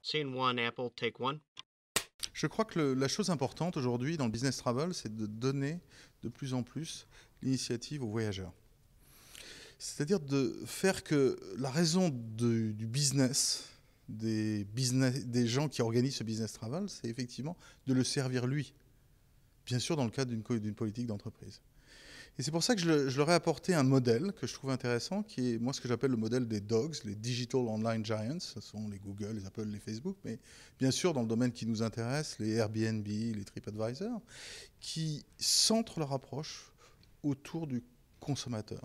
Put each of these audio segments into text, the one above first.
Scene one, Apple, take one. Je crois que la chose importante aujourd'hui dans le business travel, c'est de donner de plus en plus l'initiative aux voyageurs. C'est-à-dire de faire que la raison du business, des gens qui organisent ce business travel, c'est effectivement de le servir lui. Bien sûr, dans le cadre d'une politique d'entreprise. Et c'est pour ça que je leur ai apporté un modèle que je trouve intéressant, qui est moi ce que j'appelle le modèle des DOGS, les Digital Online Giants. Ce sont les Google, les Apple, les Facebook, mais bien sûr dans le domaine qui nous intéresse, les Airbnb, les TripAdvisor, qui centrent leur approche autour du consommateur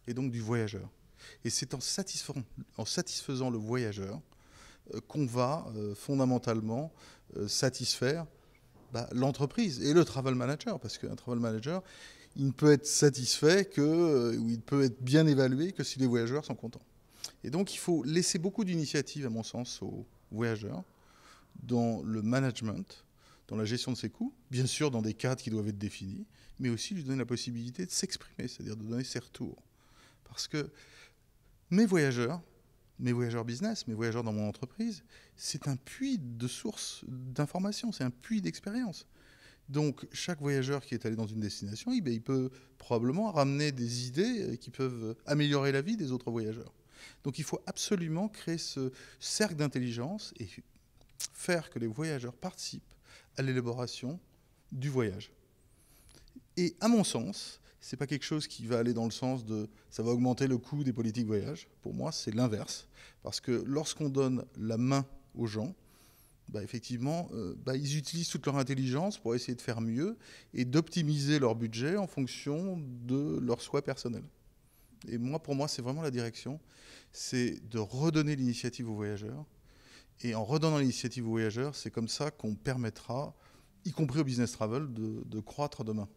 et donc du voyageur. Et c'est en satisfaisant le voyageur qu'on va fondamentalement satisfaire l'entreprise et le travel manager, parce qu'un travel manager, il ne peut être satisfait ou il peut être bien évalué que si les voyageurs sont contents. Et donc il faut laisser beaucoup d'initiatives, à mon sens, aux voyageurs dans le management, dans la gestion de ses coûts, bien sûr dans des cadres qui doivent être définis, mais aussi lui donner la possibilité de s'exprimer, c'est-à-dire de donner ses retours. Parce que mes voyageurs business, mes voyageurs dans mon entreprise, c'est un puits de sources d'informations, c'est un puits d'expérience. Donc, chaque voyageur qui est allé dans une destination, il peut probablement ramener des idées qui peuvent améliorer la vie des autres voyageurs. Donc, il faut absolument créer ce cercle d'intelligence et faire que les voyageurs participent à l'élaboration du voyage. Et à mon sens, ce n'est pas quelque chose qui va aller dans le sens de ça va augmenter le coût des politiques voyage. Pour moi, c'est l'inverse. Parce que lorsqu'on donne la main aux gens, effectivement, ils utilisent toute leur intelligence pour essayer de faire mieux et d'optimiser leur budget en fonction de leurs souhaits personnels. Et pour moi, c'est vraiment la direction, c'est de redonner l'initiative aux voyageurs. Et en redonnant l'initiative aux voyageurs, c'est comme ça qu'on permettra, y compris au business travel, de croître demain.